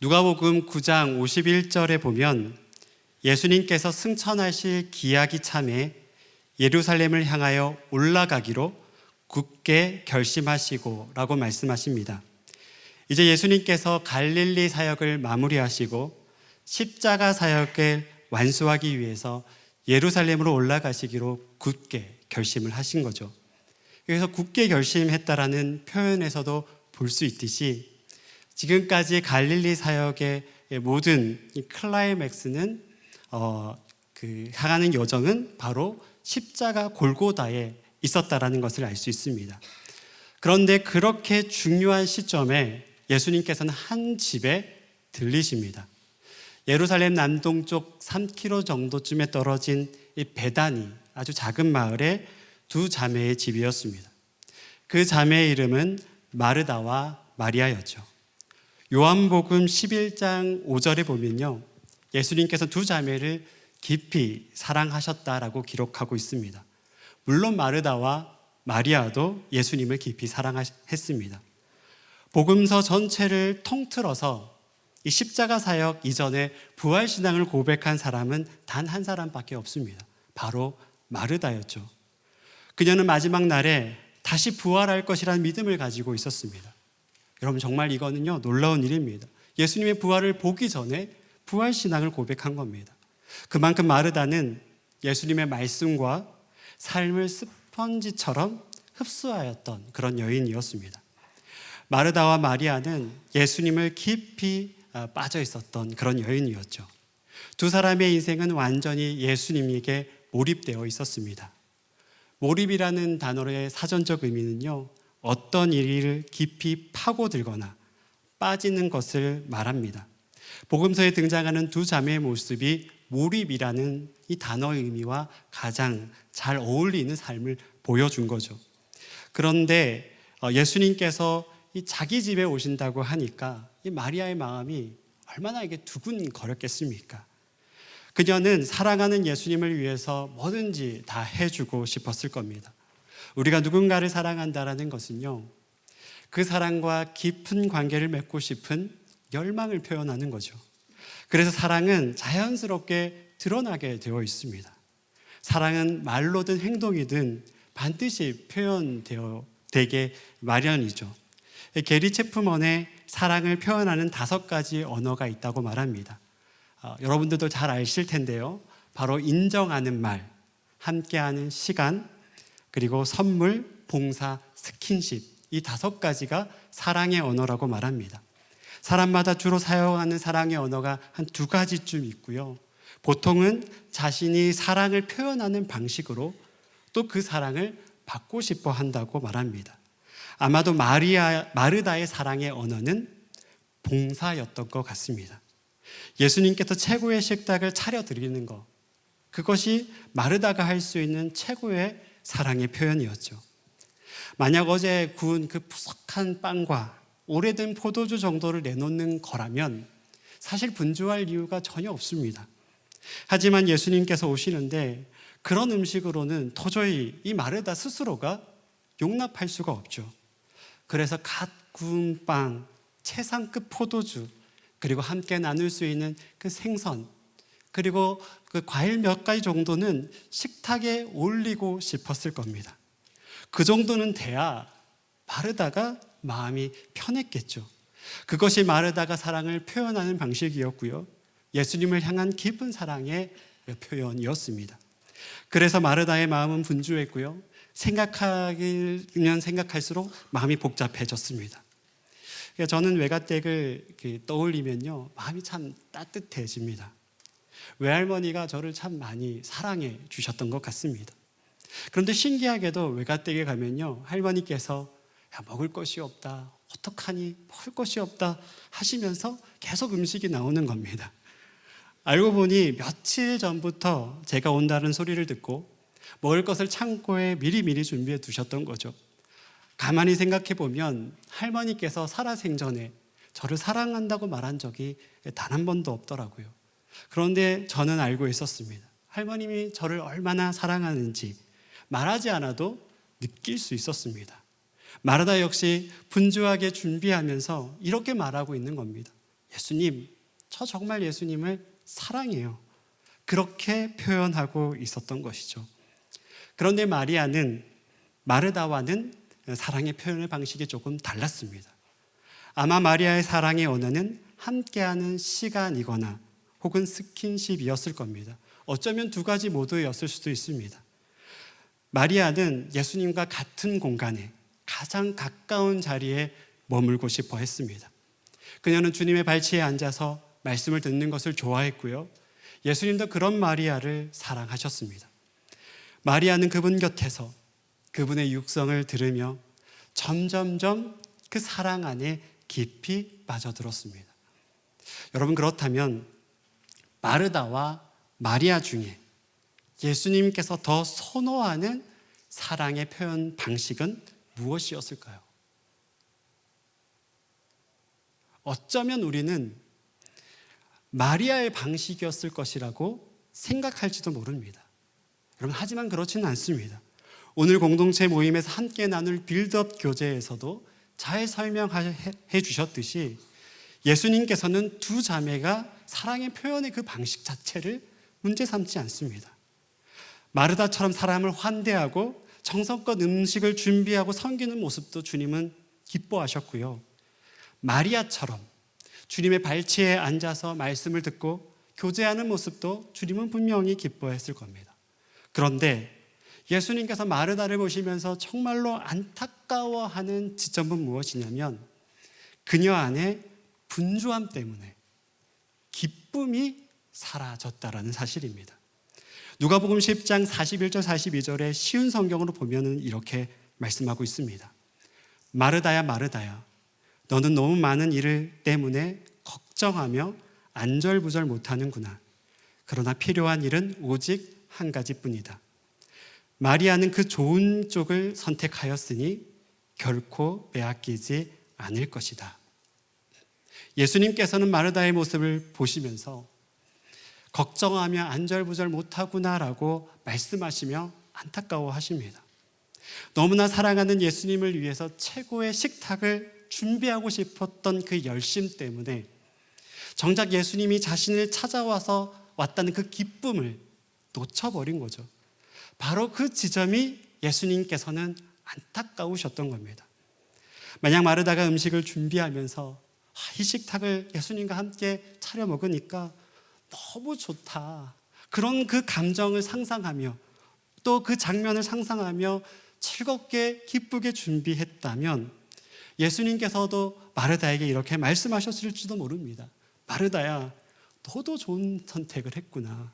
누가복음 9장 51절에 보면 예수님께서 승천하실 기약이 참에 예루살렘을 향하여 올라가기로 굳게 결심하시고 라고 말씀하십니다. 이제 예수님께서 갈릴리 사역을 마무리하시고 십자가 사역을 완수하기 위해서 예루살렘으로 올라가시기로 굳게 결심을 하신 거죠. 그래서 굳게 결심했다라는 표현에서도 볼 수 있듯이 지금까지 갈릴리 사역의 모든 클라이맥스는 향하는 여정은 바로 십자가 골고다에 있었다라는 것을 알 수 있습니다. 그런데 그렇게 중요한 시점에 예수님께서는 한 집에 들리십니다. 예루살렘 남동쪽 3km 정도쯤에 떨어진 이 베다니, 아주 작은 마을에 두 자매의 집이었습니다. 그 자매의 이름은 마르다와 마리아였죠. 요한복음 11장 5절에 보면요, 예수님께서 두 자매를 깊이 사랑하셨다라고 기록하고 있습니다. 물론 마르다와 마리아도 예수님을 깊이 사랑했습니다. 복음서 전체를 통틀어서 이 십자가 사역 이전에 부활신앙을 고백한 사람은 단 한 사람밖에 없습니다. 바로 마르다였죠. 그녀는 마지막 날에 다시 부활할 것이라는 믿음을 가지고 있었습니다. 여러분, 정말 이거는요, 놀라운 일입니다. 예수님의 부활을 보기 전에 부활신앙을 고백한 겁니다. 그만큼 마르다는 예수님의 말씀과 삶을 스펀지처럼 흡수하였던 그런 여인이었습니다. 마르다와 마리아는 예수님을 깊이 빠져 있었던 그런 여인이었죠. 두 사람의 인생은 완전히 예수님에게 몰입되어 있었습니다. 몰입이라는 단어의 사전적 의미는요, 어떤 일을 깊이 파고들거나 빠지는 것을 말합니다. 복음서에 등장하는 두 자매의 모습이 몰입이라는 이 단어의 의미와 가장 잘 어울리는 삶을 보여준 거죠. 그런데 예수님께서 이 자기 집에 오신다고 하니까 이 마리아의 마음이 얼마나 이게 두근거렸겠습니까? 그녀는 사랑하는 예수님을 위해서 뭐든지 다 해주고 싶었을 겁니다. 우리가 누군가를 사랑한다라는 것은요, 그 사랑과 깊은 관계를 맺고 싶은 열망을 표현하는 거죠. 그래서 사랑은 자연스럽게 드러나게 되어 있습니다. 사랑은 말로든 행동이든 반드시 되게 마련이죠. 게리 체프먼의 사랑을 표현하는 5가지 언어가 있다고 말합니다. 여러분들도 잘 아실 텐데요. 바로 인정하는 말, 함께하는 시간, 그리고 선물, 봉사, 스킨십, 이 5가지가 사랑의 언어라고 말합니다. 사람마다 주로 사용하는 사랑의 언어가 한 2가지쯤 있고요. 보통은 자신이 사랑을 표현하는 방식으로 또 그 사랑을 받고 싶어 한다고 말합니다. 아마도 마르다의 사랑의 언어는 봉사였던 것 같습니다. 예수님께서 최고의 식탁을 차려드리는 것, 그것이 마르다가 할 수 있는 최고의 사랑의 표현이었죠. 만약 어제 구운 그 푸석한 빵과 오래된 포도주 정도를 내놓는 거라면 사실 분주할 이유가 전혀 없습니다. 하지만 예수님께서 오시는데 그런 음식으로는 도저히 이 마르다 스스로가 용납할 수가 없죠. 그래서 갓 구운 빵, 최상급 포도주, 그리고 함께 나눌 수 있는 그 생선, 그리고 그 과일 몇 가지 정도는 식탁에 올리고 싶었을 겁니다. 그 정도는 돼야 마르다가 마음이 편했겠죠. 그것이 마르다가 사랑을 표현하는 방식이었고요. 예수님을 향한 깊은 사랑의 표현이었습니다. 그래서 마르다의 마음은 분주했고요. 생각하면 생각할수록 마음이 복잡해졌습니다. 저는 외가댁을 떠올리면요, 마음이 참 따뜻해집니다. 외할머니가 저를 참 많이 사랑해 주셨던 것 같습니다. 그런데 신기하게도 외가댁에 가면요, 할머니께서 야, 먹을 것이 없다, 어떡하니, 먹을 것이 없다 하시면서 계속 음식이 나오는 겁니다. 알고 보니 며칠 전부터 제가 온다는 소리를 듣고 먹을 것을 창고에 미리미리 준비해 두셨던 거죠. 가만히 생각해 보면 할머니께서 살아생전에 저를 사랑한다고 말한 적이 단 한 번도 없더라고요. 그런데 저는 알고 있었습니다. 할머님이 저를 얼마나 사랑하는지 말하지 않아도 느낄 수 있었습니다. 마르다 역시 분주하게 준비하면서 이렇게 말하고 있는 겁니다. 예수님, 저 정말 예수님을 사랑해요. 그렇게 표현하고 있었던 것이죠. 그런데 마리아는 마르다와는 사랑의 표현의 방식이 조금 달랐습니다. 아마 마리아의 사랑의 언어는 함께하는 시간이거나 혹은 스킨십이었을 겁니다. 어쩌면 두 가지 모두였을 수도 있습니다. 마리아는 예수님과 같은 공간에 가장 가까운 자리에 머물고 싶어 했습니다. 그녀는 주님의 발치에 앉아서 말씀을 듣는 것을 좋아했고요. 예수님도 그런 마리아를 사랑하셨습니다. 마리아는 그분 곁에서 그분의 육성을 들으며 점점점 그 사랑 안에 깊이 빠져들었습니다. 여러분, 그렇다면 마르다와 마리아 중에 예수님께서 더 선호하는 사랑의 표현 방식은 무엇이었을까요? 어쩌면 우리는 마리아의 방식이었을 것이라고 생각할지도 모릅니다. 여러분, 하지만 그렇지는 않습니다. 오늘 공동체 모임에서 함께 나눌 빌드업 교제에서도 잘 설명해 주셨듯이 예수님께서는 두 자매가 사랑의 표현의 그 방식 자체를 문제 삼지 않습니다. 마르다처럼 사람을 환대하고 정성껏 음식을 준비하고 섬기는 모습도 주님은 기뻐하셨고요. 마리아처럼 주님의 발치에 앉아서 말씀을 듣고 교제하는 모습도 주님은 분명히 기뻐했을 겁니다. 그런데 예수님께서 마르다를 보시면서 정말로 안타까워하는 지점은 무엇이냐면 그녀 안에 분주함 때문에 기쁨이 사라졌다라는 사실입니다. 누가복음 10장 41절 42절에 쉬운 성경으로 보면 이렇게 말씀하고 있습니다. 마르다야 마르다야, 너는 너무 많은 일 때문에 걱정하며 안절부절 못하는구나. 그러나 필요한 일은 오직 한 가지뿐이다. 마리아는 그 좋은 쪽을 선택하였으니 결코 빼앗기지 않을 것이다. 예수님께서는 마르다의 모습을 보시면서 걱정하며 안절부절 못하구나라고 말씀하시며 안타까워하십니다. 너무나 사랑하는 예수님을 위해서 최고의 식탁을 준비하고 싶었던 그 열심 때문에 정작 예수님이 자신을 찾아와서 왔다는 그 기쁨을 놓쳐버린 거죠. 바로 그 지점이 예수님께서는 안타까우셨던 겁니다. 만약 마르다가 음식을 준비하면서 이 식탁을 예수님과 함께 차려 먹으니까 너무 좋다, 그런 그 감정을 상상하며 또 그 장면을 상상하며 즐겁게 기쁘게 준비했다면 예수님께서도 마르다에게 이렇게 말씀하셨을지도 모릅니다. 마르다야, 너도 좋은 선택을 했구나.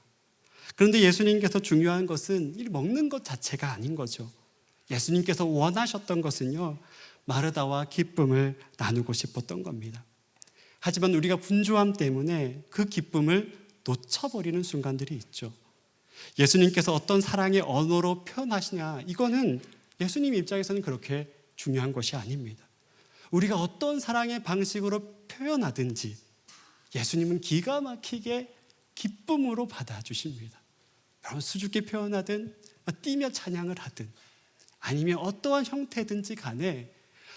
그런데 예수님께서 중요한 것은 이 먹는 것 자체가 아닌 거죠. 예수님께서 원하셨던 것은요, 마르다와 기쁨을 나누고 싶었던 겁니다. 하지만 우리가 분주함 때문에 그 기쁨을 놓쳐버리는 순간들이 있죠. 예수님께서 어떤 사랑의 언어로 표현하시냐, 이거는 예수님 입장에서는 그렇게 중요한 것이 아닙니다. 우리가 어떤 사랑의 방식으로 표현하든지 예수님은 기가 막히게 기쁨으로 받아주십니다. 여러분, 수줍게 표현하든 뛰며 찬양을 하든 아니면 어떠한 형태든지 간에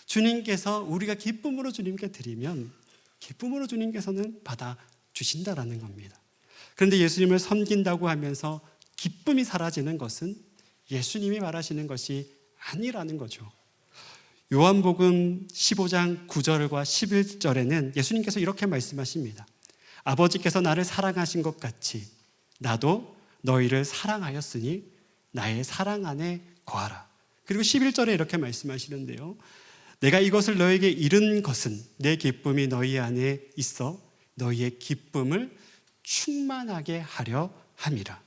주님께서 우리가 기쁨으로 주님께 드리면 기쁨으로 주님께서는 받아주신다라는 겁니다. 그런데 예수님을 섬긴다고 하면서 기쁨이 사라지는 것은 예수님이 말하시는 것이 아니라는 거죠. 요한복음 15장 9절과 11절에는 예수님께서 이렇게 말씀하십니다. 아버지께서 나를 사랑하신 것 같이 나도 너희를 사랑하였으니 나의 사랑 안에 거하라. 그리고 11절에 이렇게 말씀하시는데요. 내가 이것을 너에게 이른 것은 내 기쁨이 너희 안에 있어 너희의 기쁨을 충만하게 하려 함이라.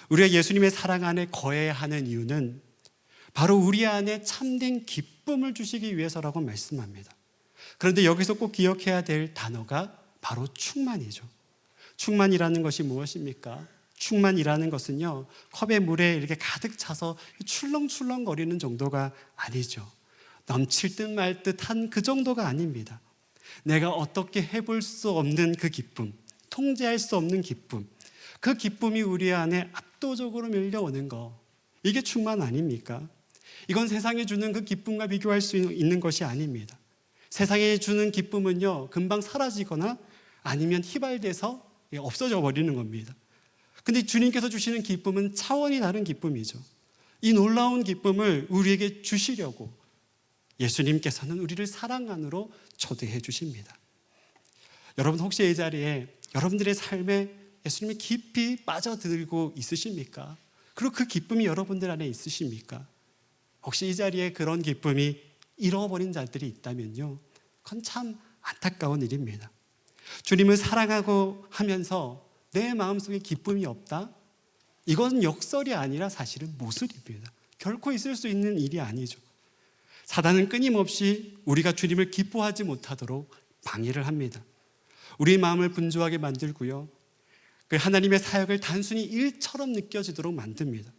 우리가 예수님의 사랑 안에 거해야 하는 이유는 바로 우리 안에 참된 기쁨을 주시기 위해서라고 말씀합니다. 그런데 여기서 꼭 기억해야 될 단어가 바로 충만이죠. 충만이라는 것이 무엇입니까? 충만이라는 것은요, 컵에 물에 이렇게 가득 차서 출렁출렁 거리는 정도가 아니죠. 넘칠 듯 말 듯한 그 정도가 아닙니다. 내가 어떻게 해볼 수 없는 그 기쁨, 통제할 수 없는 기쁨, 그 기쁨이 우리 안에 압도적으로 밀려오는 거, 이게 충만 아닙니까? 이건 세상이 주는 그 기쁨과 비교할 수 있는 것이 아닙니다. 세상이 주는 기쁨은요, 금방 사라지거나 아니면 휘발돼서 없어져 버리는 겁니다. 근데 주님께서 주시는 기쁨은 차원이 다른 기쁨이죠. 이 놀라운 기쁨을 우리에게 주시려고 예수님께서는 우리를 사랑 안으로 초대해 주십니다. 여러분 혹시 이 자리에 여러분들의 삶에 예수님이 깊이 빠져들고 있으십니까? 그리고 그 기쁨이 여러분들 안에 있으십니까? 혹시 이 자리에 그런 기쁨이 잃어버린 자들이 있다면요, 그건 참 안타까운 일입니다. 주님을 사랑하고 하면서 내 마음속에 기쁨이 없다? 이건 역설이 아니라 사실은 모순입니다. 결코 있을 수 있는 일이 아니죠. 사단은 끊임없이 우리가 주님을 기뻐하지 못하도록 방해를 합니다. 우리의 마음을 분주하게 만들고요, 그 하나님의 사역을 단순히 일처럼 느껴지도록 만듭니다.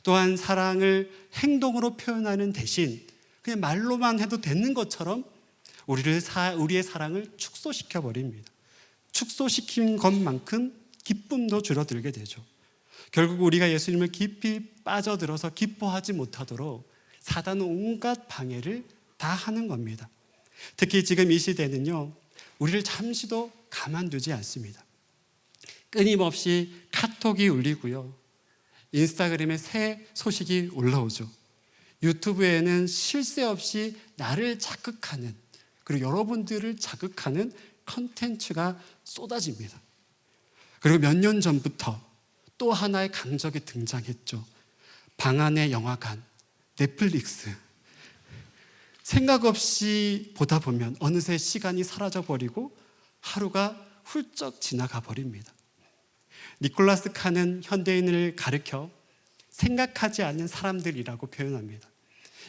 또한 사랑을 행동으로 표현하는 대신 그냥 말로만 해도 되는 것처럼 우리의 사랑을 축소시켜 버립니다. 축소시킨 것만큼 기쁨도 줄어들게 되죠. 결국 우리가 예수님을 깊이 빠져들어서 기뻐하지 못하도록 사단은 온갖 방해를 다 하는 겁니다. 특히 지금 이 시대는요, 우리를 잠시도 가만두지 않습니다. 끊임없이 카톡이 울리고요, 인스타그램에 새 소식이 올라오죠. 유튜브에는 쉴 새 없이 나를 자극하는, 그리고 여러분들을 자극하는 컨텐츠가 쏟아집니다. 그리고 몇 년 전부터 또 하나의 강적이 등장했죠. 방안의 영화관, 넷플릭스. 생각 없이 보다 보면 어느새 시간이 사라져버리고 하루가 훌쩍 지나가 버립니다. 니콜라스 칸은 현대인을 가리켜 생각하지 않는 사람들이라고 표현합니다.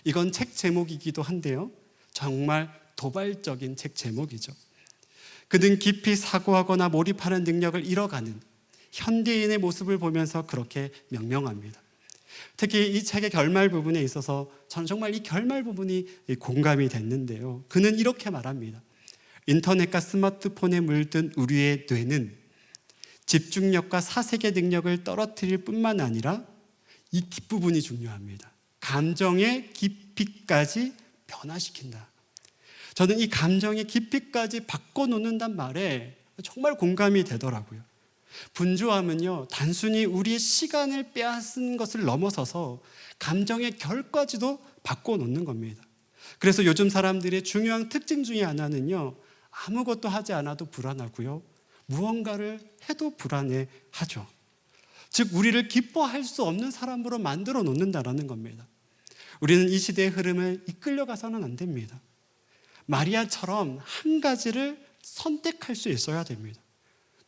이건 책 제목이기도 한데요, 정말 도발적인 책 제목이죠. 그는 깊이 사고하거나 몰입하는 능력을 잃어가는 현대인의 모습을 보면서 그렇게 명명합니다. 특히 이 책의 결말 부분에 있어서 저는 정말 이 결말 부분이 공감이 됐는데요, 그는 이렇게 말합니다. 인터넷과 스마트폰에 물든 우리의 뇌는 집중력과 사색의 능력을 떨어뜨릴 뿐만 아니라 이 뒷부분이 중요합니다. 감정의 깊이까지 변화시킨다. 저는 이 감정의 깊이까지 바꿔놓는단 말에 정말 공감이 되더라고요. 분주함은요, 단순히 우리의 시간을 빼앗은 것을 넘어서서 감정의 결까지도 바꿔놓는 겁니다. 그래서 요즘 사람들의 중요한 특징 중에 하나는요, 아무것도 하지 않아도 불안하고요, 무언가를 해도 불안해하죠. 즉 우리를 기뻐할 수 없는 사람으로 만들어 놓는다라는 겁니다. 우리는 이 시대의 흐름을 이끌려가서는 안 됩니다. 마리아처럼 한 가지를 선택할 수 있어야 됩니다.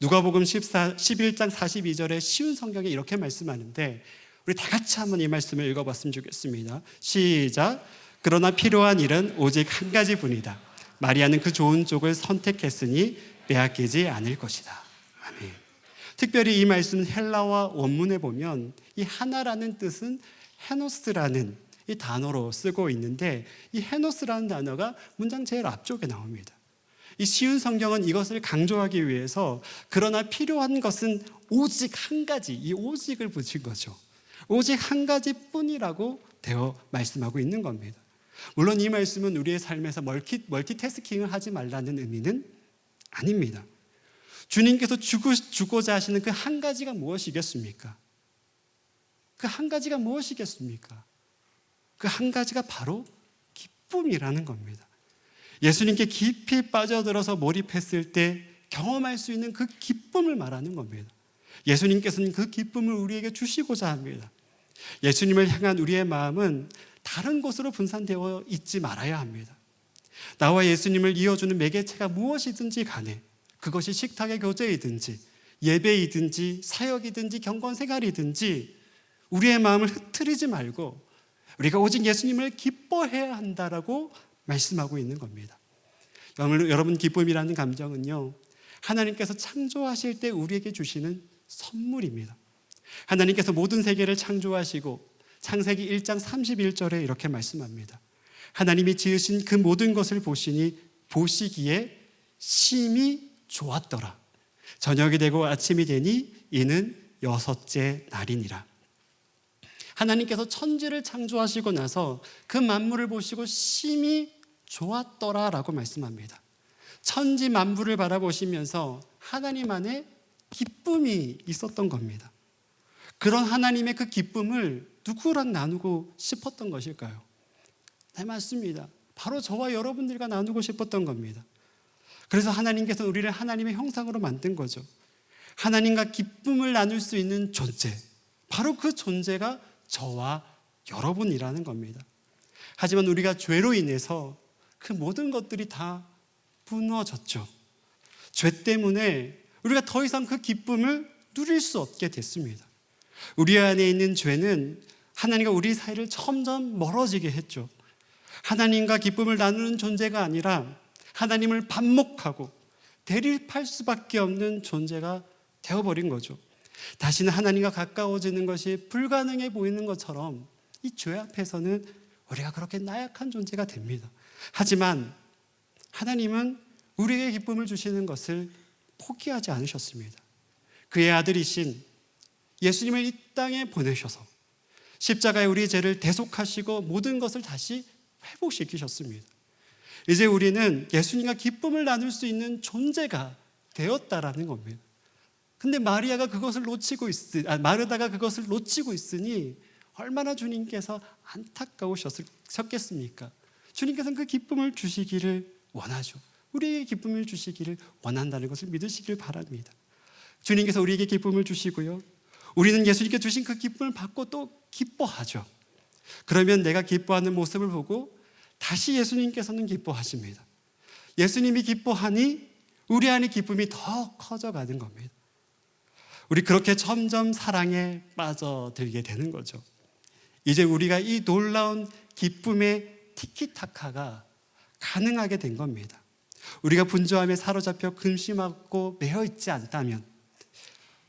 누가복음 11장 42절에 쉬운 성경에 이렇게 말씀하는데, 우리 다 같이 한번 이 말씀을 읽어봤으면 좋겠습니다. 시작. 그러나 필요한 일은 오직 한 가지뿐이다. 마리아는 그 좋은 쪽을 선택했으니 빼앗기지 않을 것이다. 아멘. 특별히 이 말씀은 헬라어 원문에 보면 이 하나라는 뜻은 헤노스라는 이 단어로 쓰고 있는데, 이 헤노스라는 단어가 문장 제일 앞쪽에 나옵니다. 이 쉬운 성경은 이것을 강조하기 위해서 그러나 필요한 것은 오직 한 가지, 이 오직을 붙인 거죠. 오직 한 가지뿐이라고 되어 말씀하고 있는 겁니다. 물론 이 말씀은 우리의 삶에서 멀티태스킹을 하지 말라는 의미는 아닙니다. 주님께서 주고자 하시는 그 한 가지가 무엇이겠습니까? 그 한 가지가 무엇이겠습니까? 그 한 가지가 바로 기쁨이라는 겁니다. 예수님께 깊이 빠져들어서 몰입했을 때 경험할 수 있는 그 기쁨을 말하는 겁니다. 예수님께서는 그 기쁨을 우리에게 주시고자 합니다. 예수님을 향한 우리의 마음은 다른 곳으로 분산되어 있지 말아야 합니다. 나와 예수님을 이어주는 매개체가 무엇이든지 간에, 그것이 식탁의 교제이든지 예배이든지 사역이든지 경건생활이든지 우리의 마음을 흐트리지 말고 우리가 오직 예수님을 기뻐해야 한다라고 말씀하고 있는 겁니다. 여러분, 기쁨이라는 감정은요, 하나님께서 창조하실 때 우리에게 주시는 선물입니다. 하나님께서 모든 세계를 창조하시고 창세기 1장 31절에 이렇게 말씀합니다. 하나님이 지으신 그 모든 것을 보시기에 심히 좋았더라. 저녁이 되고 아침이 되니 이는 6째 날이니라. 하나님께서 천지를 창조하시고 나서 그 만물을 보시고 심히 좋았더라라고 말씀합니다. 천지 만물을 바라보시면서 하나님 안에 기쁨이 있었던 겁니다. 그런 하나님의 그 기쁨을 누구랑 나누고 싶었던 것일까요? 네, 맞습니다. 바로 저와 여러분들과 나누고 싶었던 겁니다. 그래서 하나님께서 우리를 하나님의 형상으로 만든 거죠. 하나님과 기쁨을 나눌 수 있는 존재, 바로 그 존재가 저와 여러분이라는 겁니다. 하지만 우리가 죄로 인해서 그 모든 것들이 다 무너졌죠. 죄 때문에 우리가 더 이상 그 기쁨을 누릴 수 없게 됐습니다. 우리 안에 있는 죄는 하나님과 우리 사이를 점점 멀어지게 했죠. 하나님과 기쁨을 나누는 존재가 아니라 하나님을 반목하고 대립할 수밖에 없는 존재가 되어버린 거죠. 다시는 하나님과 가까워지는 것이 불가능해 보이는 것처럼 이 죄 앞에서는 우리가 그렇게 나약한 존재가 됩니다. 하지만 하나님은 우리에게 기쁨을 주시는 것을 포기하지 않으셨습니다. 그의 아들이신 예수님을 이 땅에 보내셔서 십자가에 우리의 죄를 대속하시고 모든 것을 다시 회복시키셨습니다. 이제 우리는 예수님과 기쁨을 나눌 수 있는 존재가 되었다라는 겁니다. 근데 마르다가 그것을 놓치고 있으니 얼마나 주님께서 안타까우셨겠습니까? 주님께서는 그 기쁨을 주시기를 원하죠. 우리에게 기쁨을 주시기를 원한다는 것을 믿으시길 바랍니다. 주님께서 우리에게 기쁨을 주시고요, 우리는 예수님께 주신 그 기쁨을 받고 또 기뻐하죠. 그러면 내가 기뻐하는 모습을 보고 다시 예수님께서는 기뻐하십니다. 예수님이 기뻐하니 우리 안의 기쁨이 더 커져가는 겁니다. 우리 그렇게 점점 사랑에 빠져들게 되는 거죠. 이제 우리가 이 놀라운 기쁨의 티키타카가 가능하게 된 겁니다. 우리가 분주함에 사로잡혀 근심하고 매여 있지 않다면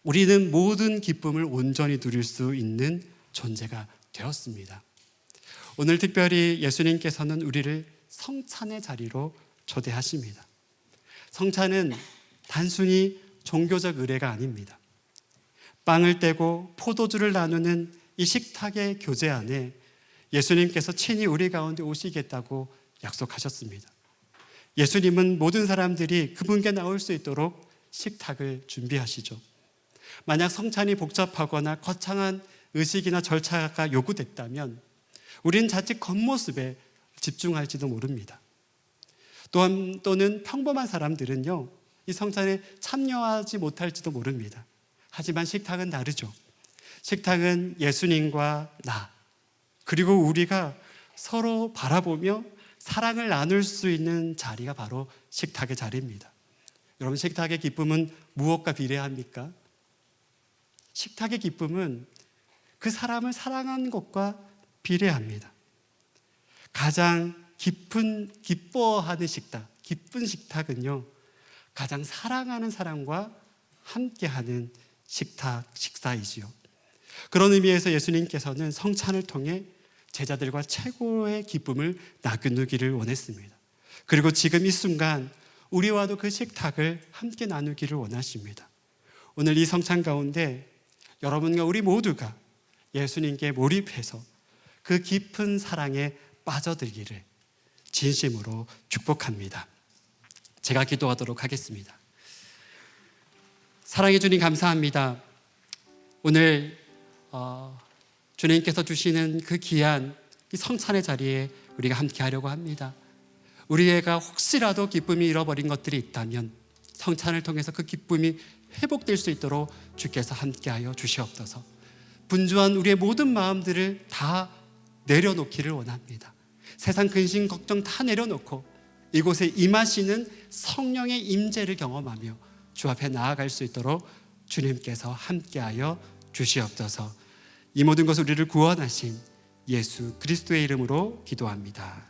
우리는 모든 기쁨을 온전히 누릴 수 있는 존재가 되었습니다. 오늘 특별히 예수님께서는 우리를 성찬의 자리로 초대하십니다. 성찬은 단순히 종교적 의례가 아닙니다. 빵을 떼고 포도주를 나누는 이 식탁의 교제 안에 예수님께서 친히 우리 가운데 오시겠다고 약속하셨습니다. 예수님은 모든 사람들이 그분께 나올 수 있도록 식탁을 준비하시죠. 만약 성찬이 복잡하거나 거창한 의식이나 절차가 요구됐다면 우리는 자칫 겉모습에 집중할지도 모릅니다. 또는 평범한 사람들은요, 이 성찬에 참여하지 못할지도 모릅니다. 하지만 식탁은 다르죠. 식탁은 예수님과 나, 그리고 우리가 서로 바라보며 사랑을 나눌 수 있는 자리가 바로 식탁의 자리입니다. 여러분, 식탁의 기쁨은 무엇과 비례합니까? 식탁의 기쁨은 그 사람을 사랑하는 것과 비례합니다. 가장 기뻐하는 식탁, 기쁜 식탁은요, 가장 사랑하는 사람과 함께하는 식사이지요. 그런 의미에서 예수님께서는 성찬을 통해 제자들과 최고의 기쁨을 나누기를 원했습니다. 그리고 지금 이 순간 우리와도 그 식탁을 함께 나누기를 원하십니다. 오늘 이 성찬 가운데 여러분과 우리 모두가 예수님께 몰입해서 그 깊은 사랑에 빠져들기를 진심으로 축복합니다. 제가 기도하도록 하겠습니다. 사랑해 주님, 감사합니다. 오늘 주님께서 주시는 그 귀한 이 성찬의 자리에 우리가 함께 하려고 합니다. 우리가 혹시라도 기쁨이 잃어버린 것들이 있다면 성찬을 통해서 그 기쁨이 회복될 수 있도록 주께서 함께하여 주시옵소서. 분주한 우리의 모든 마음들을 다 내려놓기를 원합니다. 세상 근심 걱정 다 내려놓고 이곳에 임하시는 성령의 임재를 경험하며 주 앞에 나아갈 수 있도록 주님께서 함께하여 주시옵소서. 이 모든 것을 우리를 구원하신 예수 그리스도의 이름으로 기도합니다.